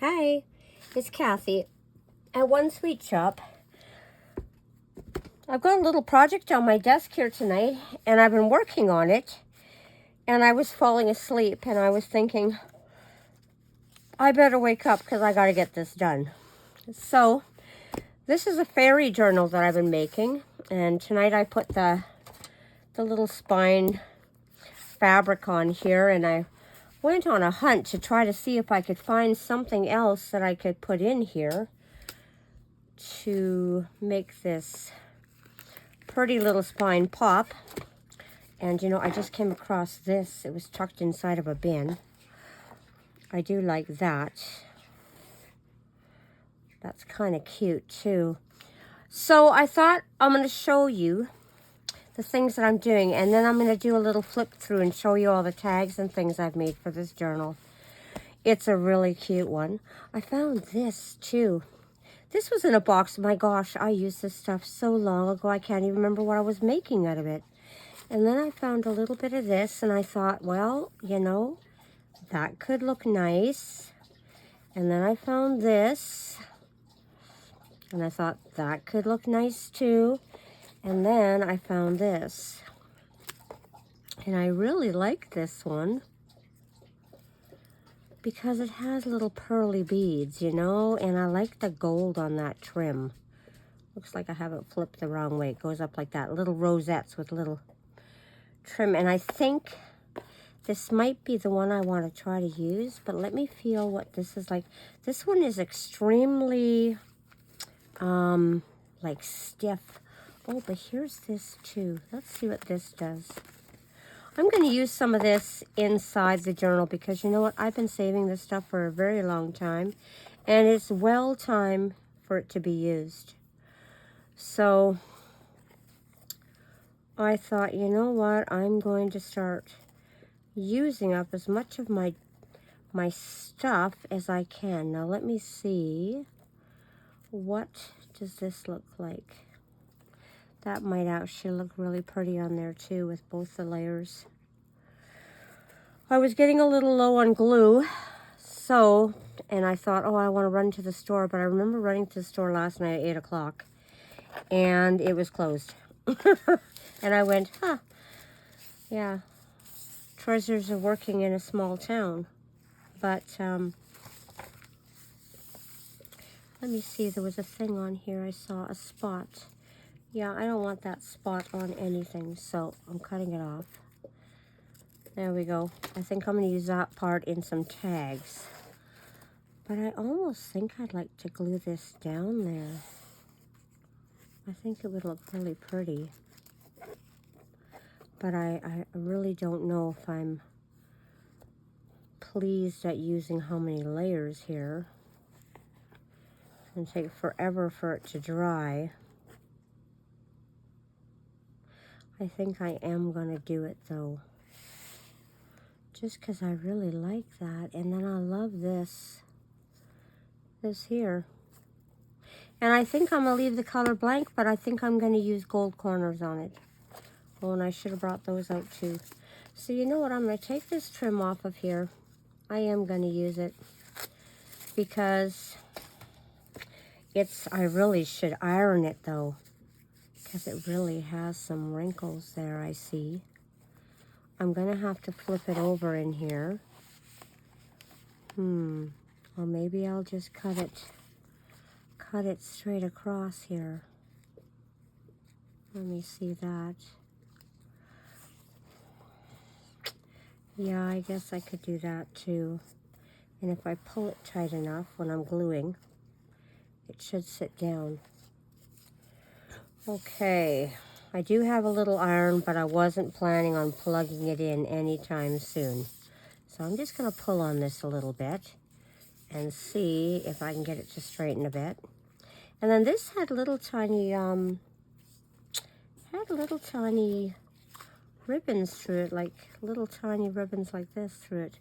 Hi, it's Kathy at One Sweet Shop. I've got a little project on my desk here tonight, and I've been working on it, and I was falling asleep, and I was thinking, I better wake up because I got to get this done. So, this is a fairy journal that I've been making, and tonight I put the little spine fabric on here, and I went on a hunt to try to see if I could find something else that I could put in here to make this pretty little spine pop. And you know, I just came across this. It was tucked inside of a bin. I do like that. That's kind of cute too. So I thought I'm going to show you the things that I'm doing, and then I'm going to do a little flip through and show you all the tags and things I've made for this journal. It's a really cute one. I found this too. This was in a box. My gosh, I used this stuff so long ago, I can't even remember what I was making out of it. And then I found a little bit of this, and I thought, well, you know, that could look nice. And then I found this, and I thought that could look nice too. And then I found this, and I really like this one because it has little pearly beads, you know, and I like the gold on that trim. Looks like I have it flipped the wrong way. It goes up like that, little rosettes with little trim. And I think this might be the one I want to try to use, but let me feel what this is like. This one is extremely like stiff. Oh, but here's this too. Let's see what this does. I'm going to use some of this inside the journal because you know what? I've been saving this stuff for a very long time, and it's well time for it to be used. So I thought, you know what? I'm going to start using up as much of my stuff as I can. Now let me see. What does this look like? That might actually look really pretty on there too with both the layers. I was getting a little low on glue, and I thought, oh, I want to run to the store, but I remember running to the store last night at 8 o'clock, and it was closed. And I went, huh, yeah, treasures of working in a small town. But let me see, there was a thing on here. I saw a spot. Yeah, I don't want that spot on anything, so I'm cutting it off. There we go. I think I'm going to use that part in some tags. But I almost think I'd like to glue this down there. I think it would look really pretty. But I really don't know if I'm pleased at using how many layers here. It's going to take forever for it to dry. I think I am going to do it though. Just because I really like that. And then I love this here. And I think I'm going to leave the color blank, but I think I'm going to use gold corners on it. Oh, and I should have brought those out too. So you know what? I'm going to take this trim off of here. I am going to use it because I really should iron it though, because it really has some wrinkles there, I see. I'm going to have to flip it over in here. Or maybe I'll just cut it straight across here. Let me see that. Yeah, I guess I could do that too. And if I pull it tight enough when I'm gluing, it should sit down. Okay, I do have a little iron, but I wasn't planning on plugging it in anytime soon. So I'm just going to pull on this a little bit and see if I can get it to straighten a bit. And then this had little tiny ribbons through it, like little tiny ribbons like this through it.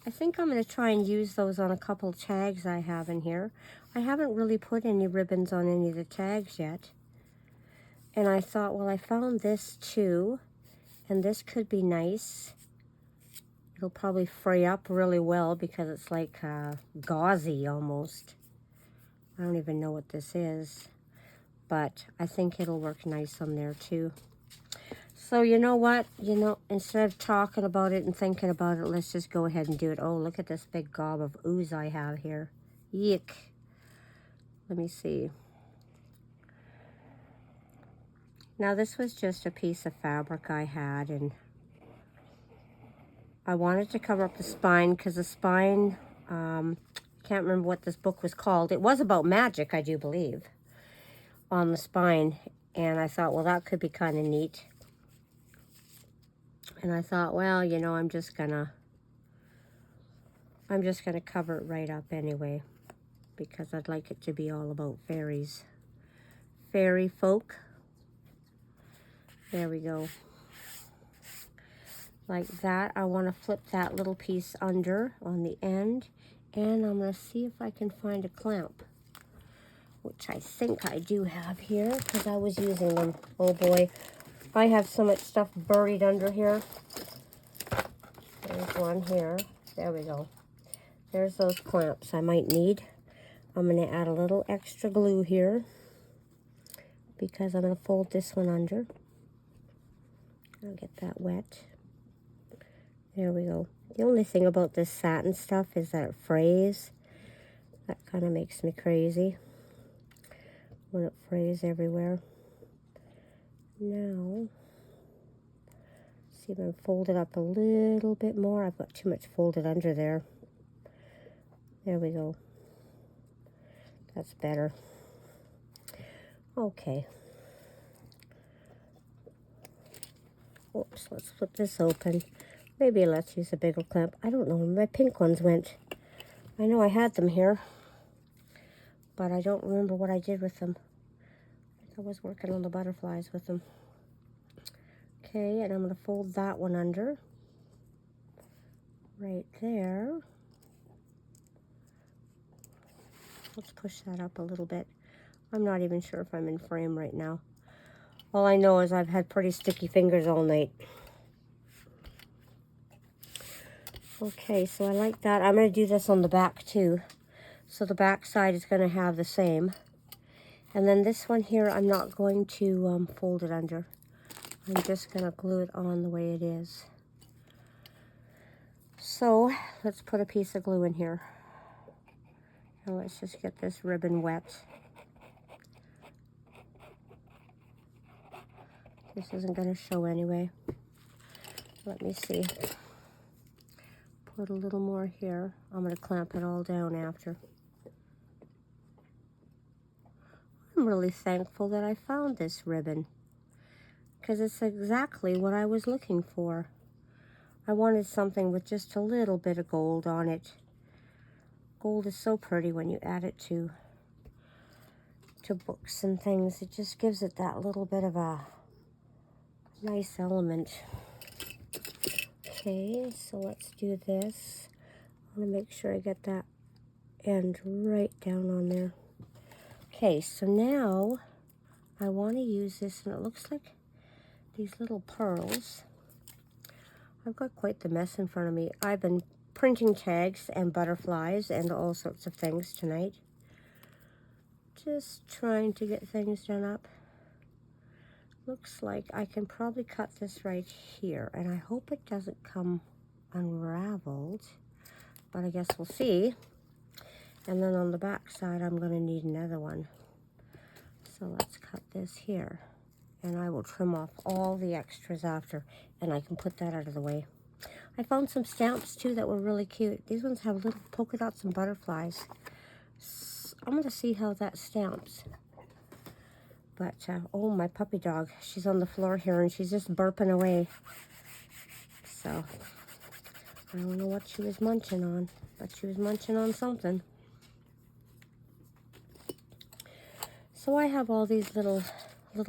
I think I'm going to try and use those on a couple tags I have in here. I haven't really put any ribbons on any of the tags yet. And I thought, well, I found this too, and this could be nice. It'll probably fray up really well because it's like gauzy almost. I don't even know what this is, but I think it'll work nice on there too. So you know what? Instead of talking about it and thinking about it, let's just go ahead and do it. Oh, look at this big gob of ooze I have here. Yuck. Let me see. Now this was just a piece of fabric I had, and I wanted to cover up the spine because the spine, can't remember what this book was called. It was about magic, I do believe, on the spine. And I thought, well, that could be kind of neat. And I thought, well, I'm just gonna cover it right up anyway, because I'd like it to be all about fairies. Fairy folk. There we go. Like that. I want to flip that little piece under on the end, and I'm going to see if I can find a clamp, which I think I do have here because I was using them. Oh boy, I have so much stuff buried under here. There's one here. There we go. There's those clamps I might need. I'm going to add a little extra glue here because I'm going to fold this one under. I'll get that wet. There we go. The only thing about this satin stuff is that it frays. That kind of makes me crazy when it frays everywhere. Now, see if I can fold it up a little bit more. I've got too much folded under there. There we go. That's better. Okay. Oops, let's flip this open. Maybe let's use a bigger clamp. I don't know where my pink ones went. I know I had them here, but I don't remember what I did with them. I think I was working on the butterflies with them. Okay, and I'm going to fold that one under. Right there. Let's push that up a little bit. I'm not even sure if I'm in frame right now. All I know is I've had pretty sticky fingers all night. Okay, so I like that. I'm going to do this on the back too. So the back side is going to have the same. And then this one here, I'm not going to fold it under. I'm just going to glue it on the way it is. So let's put a piece of glue in here. And let's just get this ribbon wet. This isn't going to show anyway. Let me see. Put a little more here. I'm going to clamp it all down after. I'm really thankful that I found this ribbon because it's exactly what I was looking for. I wanted something with just a little bit of gold on it. Gold is so pretty when you add it to books and things. It just gives it that little bit of a nice element. Okay, so let's do this. I want to make sure I get that end right down on there. Okay, so now I want to use this, and it looks like these little pearls. I've got quite the mess in front of me. I've been printing tags and butterflies and all sorts of things tonight. Just trying to get things done up. Looks like I can probably cut this right here, and I hope it doesn't come unraveled, but I guess we'll see. And then on the back side, I'm going to need another one. So let's cut this here, and I will trim off all the extras after, and I can put that out of the way. I found some stamps too that were really cute. These ones have little polka dots and butterflies. So I'm going to see how that stamps. But, oh, my puppy dog, she's on the floor here, and she's just burping away. So, I don't know what she was munching on, but she was munching on something. So I have all these little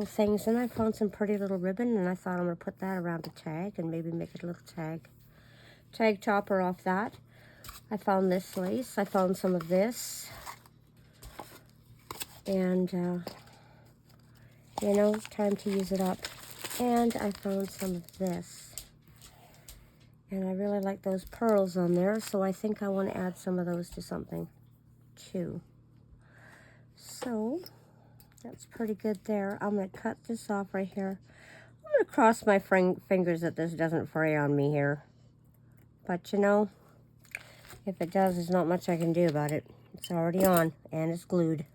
things, and I found some pretty little ribbon, and I thought I'm going to put that around a tag and maybe make it a little tag topper off that. I found this lace. I found some of this. And, you know, time to use it up. And I found some of this. And I really like those pearls on there, so I think I want to add some of those to something too. So that's pretty good there. I'm going to cut this off right here. I'm going to cross my fingers that this doesn't fray on me here. But you know, if it does, there's not much I can do about it. It's already on and it's glued.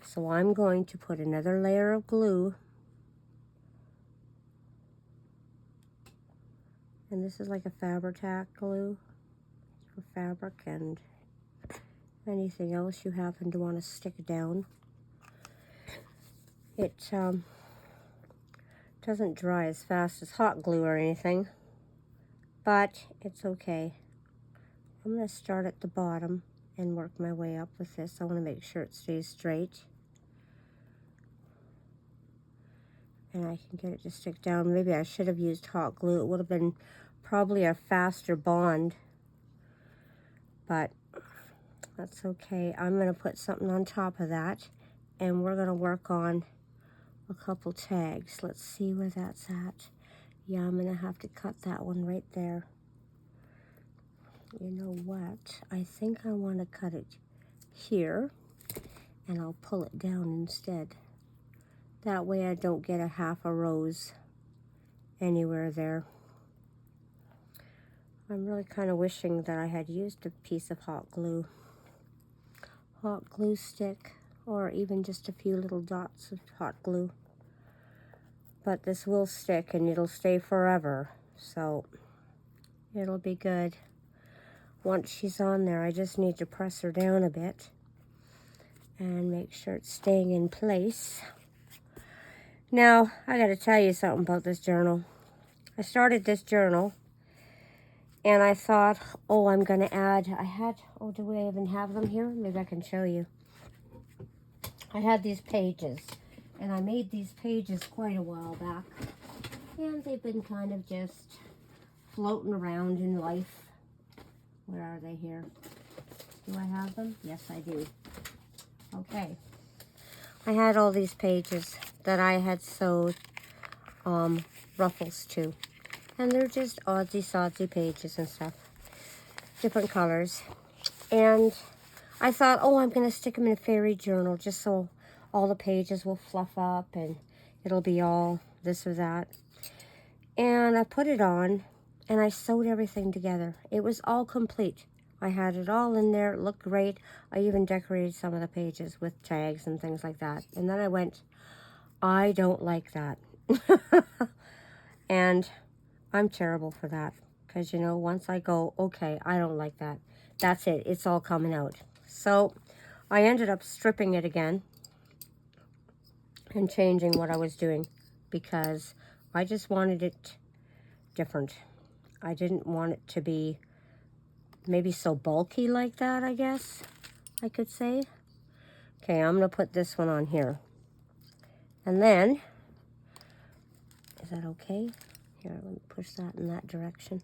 So I'm going to put another layer of glue. And this is like a Fabri-Tac glue for fabric and anything else you happen to want to stick down. It doesn't dry as fast as hot glue or anything, but it's okay. I'm going to start at the bottom and work my way up with this. I want to make sure it stays straight. And I can get it to stick down. Maybe I should have used hot glue. It would have been probably a faster bond, but that's okay. I'm going to put something on top of that, and we're going to work on a couple tags. Let's see where that's at. Yeah, I'm going to have to cut that one right there. You know what? I think I want to cut it here, and I'll pull it down instead. That way I don't get a half a rose anywhere there. I'm really kind of wishing that I had used a piece of hot glue stick, or even just a few little dots of hot glue. But this will stick and it'll stay forever, so it'll be good. Once she's on there, I just need to press her down a bit and make sure it's staying in place. Now, I gotta tell you something about this journal. I started this journal and I thought, oh, I'm gonna add, do we even have them here? Maybe I can show you. I had these pages, and I made these pages quite a while back, and they've been kind of just floating around in life. Where are they here? Do I have them? Yes, I do. Okay. I had all these pages that I had sewed ruffles to, and they're just odsy-sodsy pages and stuff, different colors. And I thought, oh, I'm going to stick them in a fairy journal just so all the pages will fluff up and it'll be all this or that. And I put it on and I sewed everything together. It was all complete. I had it all in there. It looked great. I even decorated some of the pages with tags and things like that. And then I went, I don't like that. And I'm terrible for that. Because, you know, once I go, okay, I don't like that. That's it. It's all coming out. So I ended up stripping it again and changing what I was doing because I just wanted it different. I didn't want it to be maybe so bulky like that, I guess I could say. Okay, I'm going to put this one on here. And then, is that okay? Here, let me push that in that direction.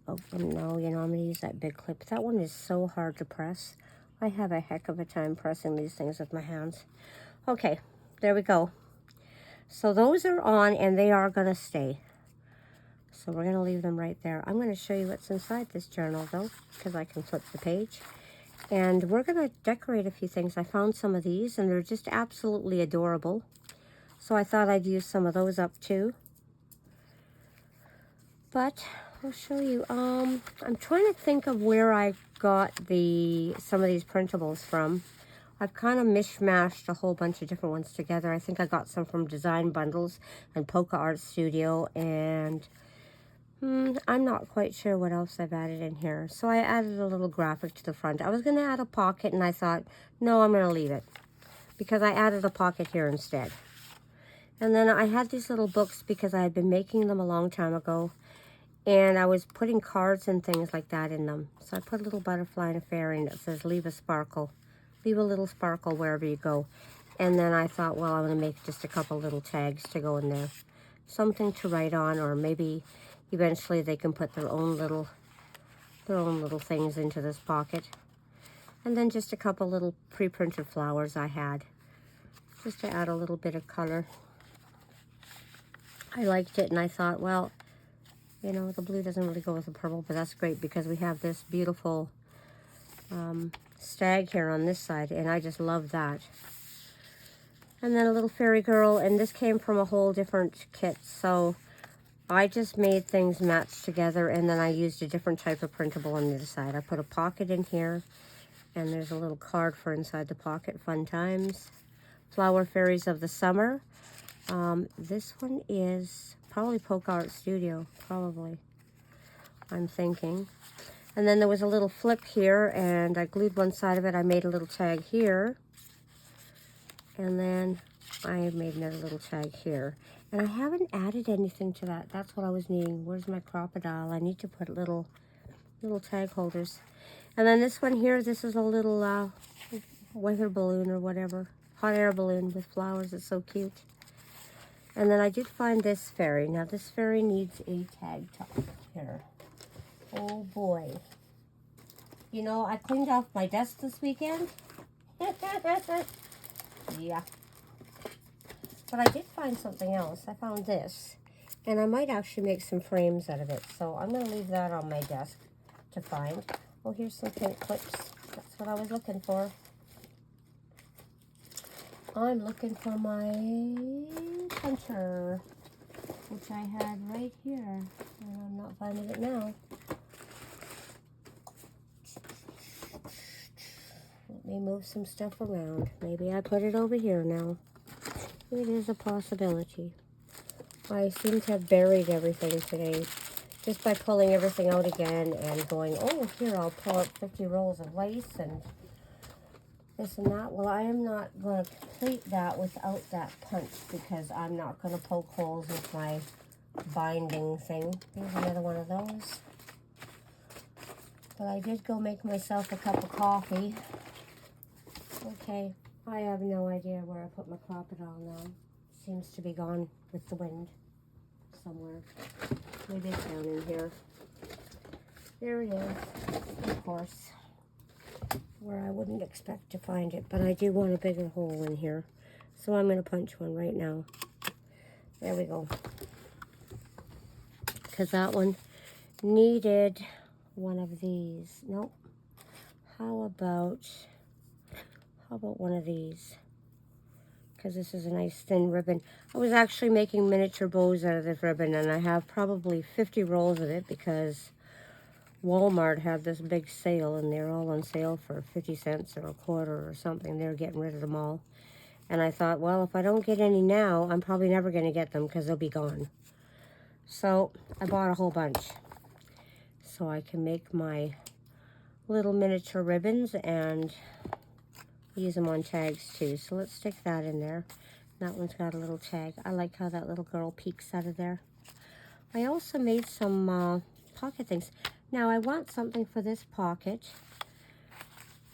Oh, no, you know, I'm going to use that big clip. That one is so hard to press. I have a heck of a time pressing these things with my hands. Okay, there we go. So those are on, and they are going to stay. So we're going to leave them right there. I'm going to show you what's inside this journal, though, because I can flip the page. And we're going to decorate a few things. I found some of these, and they're just absolutely adorable. So I thought I'd use some of those up, too. But I'll show you. I'm trying to think of where I got some of these printables from. I've kind of mishmashed a whole bunch of different ones together. I think I got some from Design Bundles and Polka Art Studio, and I'm not quite sure what else I've added in here. So I added a little graphic to the front. I was going to add a pocket, and I thought, no, I'm going to leave it because I added a pocket here instead. And then I had these little books because I had been making them a long time ago. And I was putting cards and things like that in them. So I put a little butterfly and a fairy and it says, leave a sparkle. Leave a little sparkle wherever you go. And then I thought, well, I'm going to make just a couple little tags to go in there. Something to write on, or maybe eventually they can put their own little things into this pocket. And then just a couple little pre-printed flowers I had, just to add a little bit of color. I liked it and I thought, well, You know, the blue doesn't really go with the purple, but that's great because we have this beautiful stag here on this side, and I just love that. And then a little fairy girl, and this came from a whole different kit, so I just made things match together, and then I used a different type of printable on the other side. I put a pocket in here, and there's a little card for inside the pocket. Fun times. Flower Fairies of the Summer. This one is probably Polka Art Studio, probably, I'm thinking. And then there was a little flip here, and I glued one side of it. I made a little tag here, and then I made another little tag here. And I haven't added anything to that. That's what I was needing. Where's my crocodile? I need to put little tag holders. And then this one here, this is a little weather balloon or whatever. Hot air balloon with flowers. It's so cute. And then I did find this fairy. Now this fairy needs a tag top here. Oh boy. You know, I cleaned off my desk this weekend. Yeah. But I did find something else. I found this. And I might actually make some frames out of it. So I'm going to leave that on my desk to find. Oh, here's some pink clips. That's what I was looking for. I'm looking for my puncher, which I had right here. And I'm not finding it now. Let me move some stuff around. Maybe I put it over here now. It is a possibility. I seem to have buried everything today just by pulling everything out again and going, oh, here, I'll pull up 50 rolls of lace and this and that. Well, I am not going to complete that without that punch because I'm not going to poke holes with my binding thing. Here's another one of those. But I did go make myself a cup of coffee. Okay. I have no idea where I put my crocodile now. Seems to be gone with the wind somewhere. Maybe it's down in here. There it is, of course, where I wouldn't expect to find it, but I do want a bigger hole in here. So I'm going to punch one right now. There we go. Because that one needed one of these. Nope. How about one of these? Because this is a nice thin ribbon. I was actually making miniature bows out of this ribbon, and I have probably 50 rolls of it because Walmart had this big sale, and they're all on sale for 50 cents or a quarter or something. They're getting rid of them all. And I thought, well, if I don't get any now, I'm probably never going to get them because they'll be gone. So I bought a whole bunch so I can make my little miniature ribbons and use them on tags too. So let's stick that in there. That one's got a little tag. I like how that little girl peeks out of there. I also made some pocket things. Now I want something for this pocket,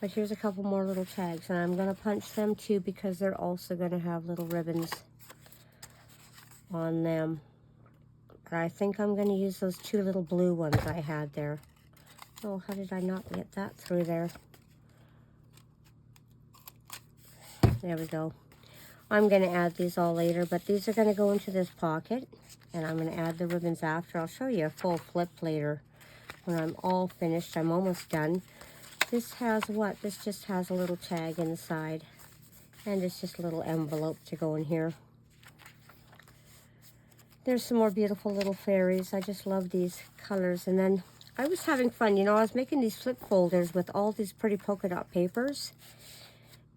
but here's a couple more little tags, and I'm going to punch them too because they're also going to have little ribbons on them. But I think I'm going to use those two little blue ones I had there. Oh, how did I not get that through there? There we go. I'm going to add these all later, but these are going to go into this pocket, and I'm going to add the ribbons after. I'll show you a full flip later when I'm all finished. I'm almost done. This has what? This just has a little tag inside, and it's just a little envelope to go in here. There's some more beautiful little fairies. I just love these colors. And then I was having fun. You know, I was making these flip folders with all these pretty polka dot papers.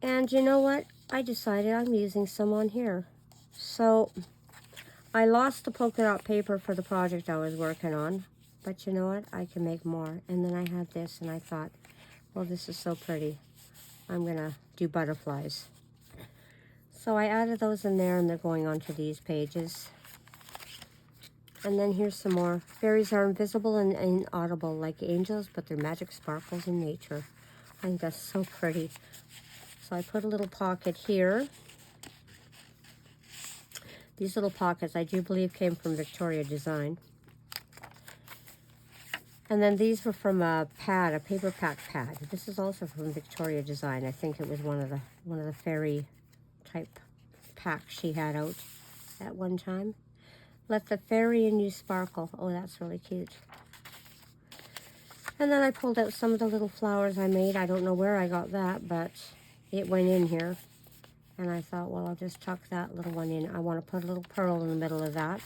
And you know what? I decided I'm using some on here. So I lost the polka dot paper for the project I was working on. But you know what? I can make more. And then I had this and I thought, well, this is so pretty. I'm going to do butterflies. So I added those in there and they're going onto these pages. And then here's some more. Fairies are invisible and inaudible like angels, but their magic sparkles in nature. I think that's so pretty. So I put a little pocket here. These little pockets I do believe came from Victoria Design. And then these were from a pad, a paper pack pad. This is also from Victoria Design. I think it was one of the fairy type packs she had out at one time. Let the fairy in you sparkle. Oh, that's really cute. And then I pulled out some of the little flowers I made. I don't know where I got that, but it went in here. And I thought, well, I'll just tuck that little one in. I want to put a little pearl in the middle of that.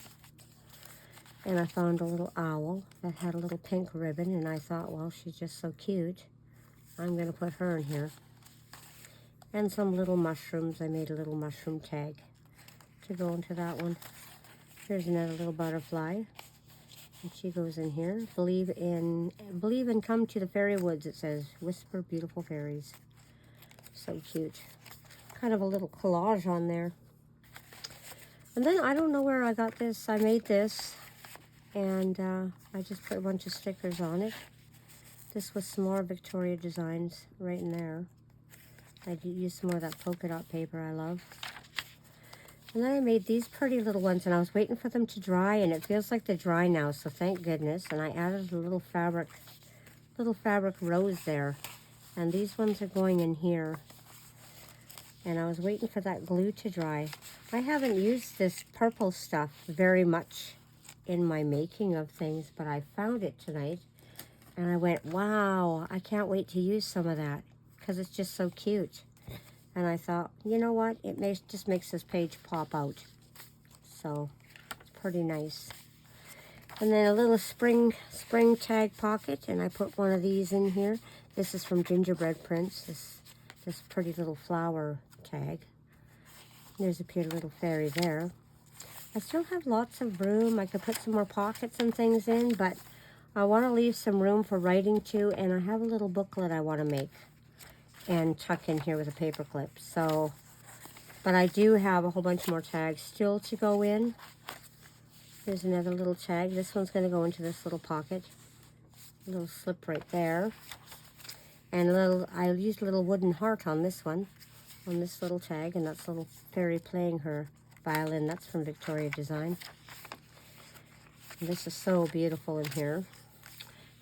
And I found a little owl that had a little pink ribbon. And I thought, well, she's just so cute. I'm going to put her in here. And some little mushrooms. I made a little mushroom tag to go into that one. Here's another little butterfly. And she goes in here. Believe and come to the fairy woods, it says. Whisper beautiful fairies. So cute. Kind of a little collage on there. And then I don't know where I got this. I made this. And I just put a bunch of stickers on it. This was some more Victoria designs right in there. I used some more of that polka dot paper I love. And then I made these pretty little ones, and I was waiting for them to dry, and it feels like they're dry now, so thank goodness. And I added a little fabric rose there. And these ones are going in here. And I was waiting for that glue to dry. I haven't used this purple stuff very much in my making of things, but I found it tonight. And I went, wow, I can't wait to use some of that because it's just so cute. And I thought, you know what? It just makes this page pop out. So it's pretty nice. And then a little spring tag pocket, and I put one of these in here. This is from Gingerbread Prince, this pretty little flower tag. There's a pretty little fairy there. I still have lots of room. I could put some more pockets and things in, but I want to leave some room for writing too, and I have a little booklet I want to make and tuck in here with a paper clip. So, but I do have a whole bunch more tags still to go in. There's another little tag. This one's going to go into this little pocket. A little slip right there. And I used a little wooden heart on this one, on this little tag, and that's a little fairy playing her violin. That's from Victoria Design. And this is so beautiful in here.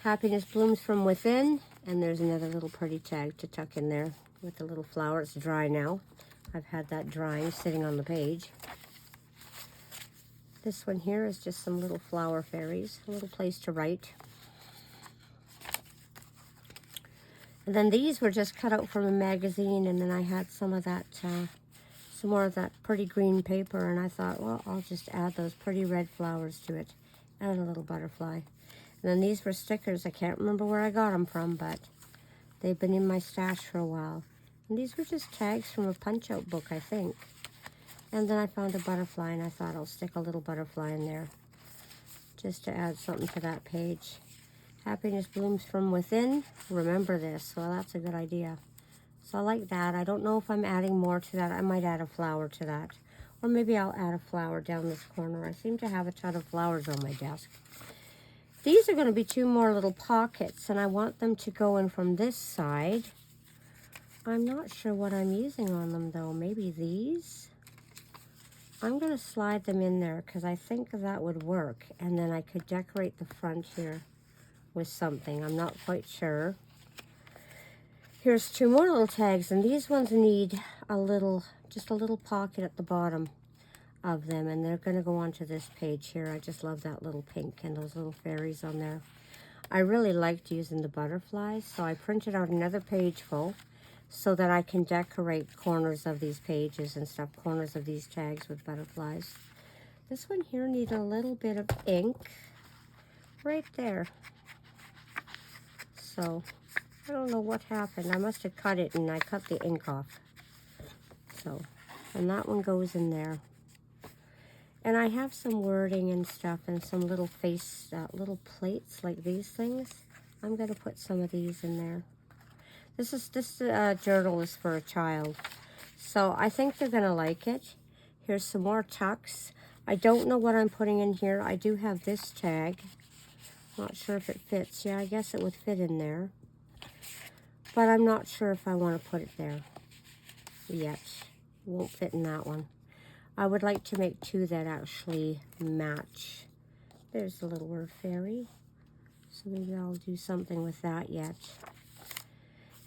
Happiness blooms from within, and there's another little pretty tag to tuck in there with the little flower. It's dry now. I've had that drying, sitting on the page. This one here is just some little flower fairies, a little place to write. And then these were just cut out from a magazine, and then I had some of that, some more of that pretty green paper, and I thought, well, I'll just add those pretty red flowers to it, and a little butterfly. And then these were stickers. I can't remember where I got them from, but they've been in my stash for a while. And these were just tags from a punch-out book, I think. And then I found a butterfly, and I thought I'll stick a little butterfly in there just to add something to that page. Happiness blooms from within. Remember this. Well, that's a good idea. So I like that. I don't know if I'm adding more to that. I might add a flower to that. Or maybe I'll add a flower down this corner. I seem to have a ton of flowers on my desk. These are going to be two more little pockets, and I want them to go in from this side. I'm not sure what I'm using on them, though. Maybe these? I'm going to slide them in there because I think that would work. And then I could decorate the front here with something. I'm not quite sure. Here's two more little tags, and these ones need just a little pocket at the bottom of them, and they're going to go onto this page here. I just love that little pink and those little fairies on there. I really liked using the butterflies, so I printed out another page full so that I can decorate corners of these pages and stuff, corners of these tags with butterflies. This one here needs a little bit of ink right there. So I don't know what happened. I must have cut it, and I cut the ink off. So, and that one goes in there. And I have some wording and stuff and some little little plates like these things. I'm going to put some of these in there. This journal is for a child. So I think they're going to like it. Here's some more tucks. I don't know what I'm putting in here. I do have this tag. Not sure if it fits. Yeah, I guess it would fit in there. But I'm not sure if I want to put it there yet. It won't fit in that one. I would like to make two that actually match. There's the little word fairy. So maybe I'll do something with that yet.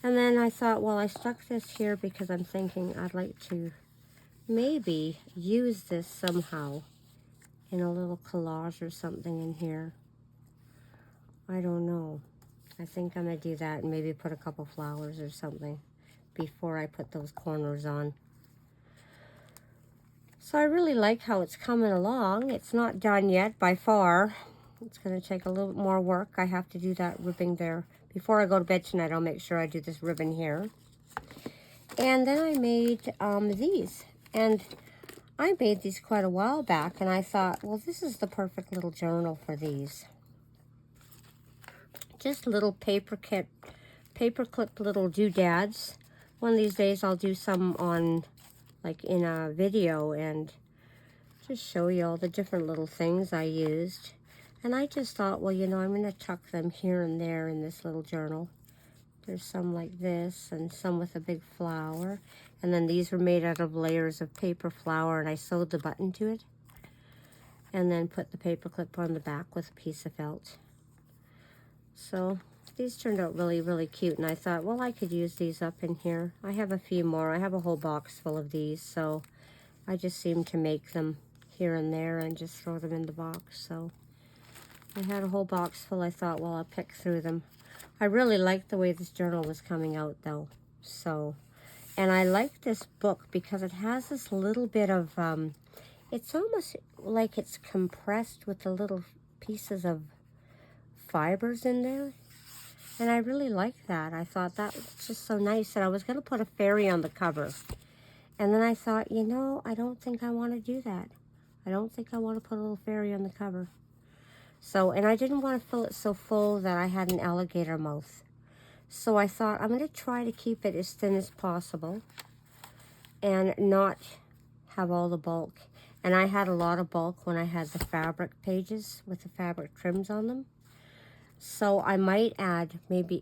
And then I thought, well, I stuck this here because I'm thinking I'd like to maybe use this somehow in a little collage or something in here. I don't know. I think I'm going to do that and maybe put a couple flowers or something before I put those corners on. So I really like how it's coming along. It's not done yet by far. It's going to take a little bit more work. I have to do that ribbing there. Before I go to bed tonight, I'll make sure I do this ribbon here. And then I made these. And I made these quite a while back, and I thought, well, this is the perfect little journal for these. Just little paper clip little doodads. One of these days I'll do some on, like in a video, and just show you all the different little things I used. And I just thought, well, you know, I'm going to tuck them here and there in this little journal. There's some like this and some with a big flower. And then these were made out of layers of paper flower, and I sewed the button to it. And then put the paper clip on the back with a piece of felt. So these turned out really, really cute. And I thought, well, I could use these up in here. I have a few more. I have a whole box full of these. So I just seem to make them here and there and just throw them in the box. So I had a whole box full. I thought, well, I'll pick through them. I really liked the way this journal was coming out, though. So, and I like this book because it has this little bit of, it's almost like it's compressed with the little pieces of fibers in there. And I really like that. I thought that was just so nice. And I was going to put a fairy on the cover. And then I thought, you know, I don't think I want to do that. I don't think I want to put a little fairy on the cover. So, and I didn't want to fill it so full that I had an alligator mouth. So I thought I'm going to try to keep it as thin as possible and not have all the bulk. And I had a lot of bulk when I had the fabric pages with the fabric trims on them. So I might add maybe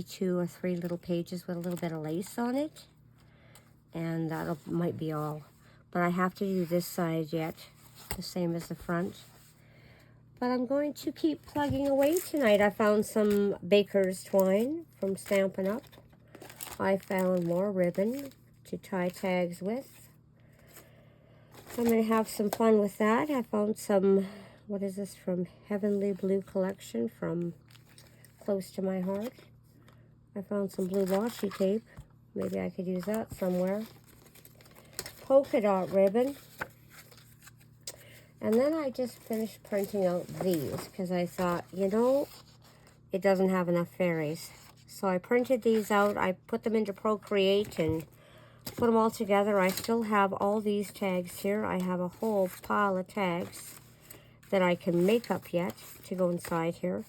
2 or 3 little pages with a little bit of lace on it. And that might be all. But I have to do this side yet, the same as the front. But I'm going to keep plugging away tonight. I found some baker's twine from Stampin' Up. I found more ribbon to tie tags with. I'm going to have some fun with that. I found some, what is this, from Heavenly Blue Collection from Close to My Heart. I found some blue washi tape. Maybe I could use that somewhere. Polka dot ribbon. And then I just finished printing out these because I thought, you know, it doesn't have enough fairies. So I printed these out. I put them into Procreate and put them all together. I still have all these tags here. I have a whole pile of tags that I can make up yet to go inside here.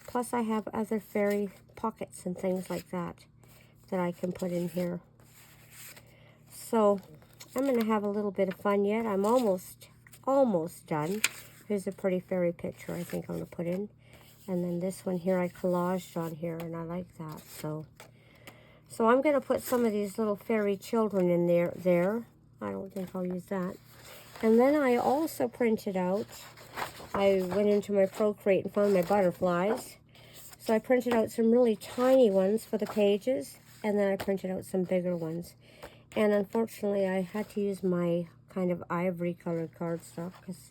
Plus I have other fairy pockets and things like that that I can put in here. So I'm going to have a little bit of fun yet. I'm almost done. Here's a pretty fairy picture I think I'm going to put in. And then this one here I collaged on here, and I like that. So I'm going to put some of these little fairy children in there. I don't think I'll use that. And then I also printed out, I went into my Procreate and found my butterflies. So I printed out some really tiny ones for the pages, and then I printed out some bigger ones. And unfortunately, I had to use my kind of ivory colored cardstock because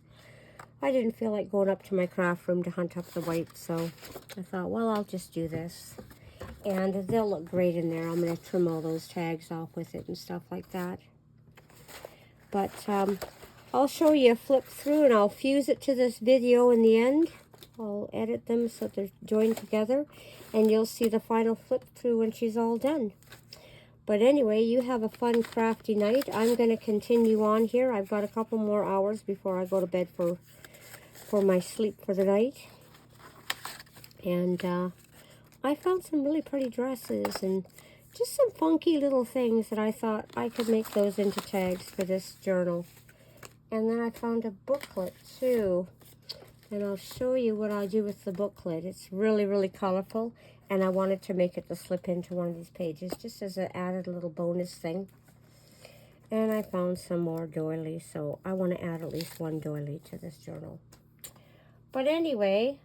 I didn't feel like going up to my craft room to hunt up the white. So I thought, well, I'll just do this. And they'll look great in there. I'm going to trim all those tags off with it and stuff like that. But I'll show you a flip through, and I'll fuse it to this video in the end. I'll edit them so they're joined together, and you'll see the final flip through when she's all done. But anyway, you have a fun, crafty night. I'm going to continue on here. I've got a couple more hours before I go to bed for my sleep for the night. And I found some really pretty dresses and just some funky little things that I thought I could make those into tags for this journal. And then I found a booklet too. And I'll show you what I do with the booklet. It's really, really colorful. And I wanted to make it to slip into one of these pages just as an added little bonus thing. And I found some more doilies, so I want to add at least one doily to this journal. But anyway,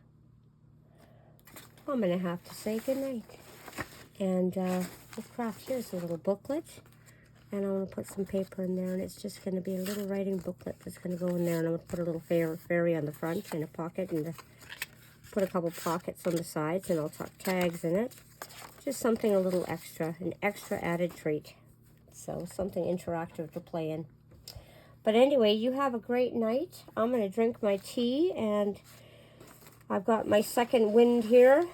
I'm going to have to say goodnight. And the craft, here's a little booklet. And I'm going to put some paper in there, and it's just going to be a little writing booklet that's going to go in there. And I'm going to put a little fairy on the front and a pocket, and put a couple pockets on the sides, and I'll tuck tags in it. Just something a little extra, an extra added treat. So something interactive to play in. But anyway, you have a great night. I'm going to drink my tea, and I've got my second wind here.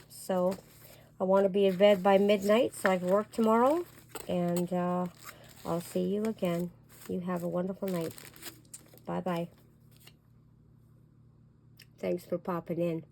So I want to be in bed by midnight so I can work tomorrow. And I'll see you again. You have a wonderful night. Bye-bye. Thanks for popping in.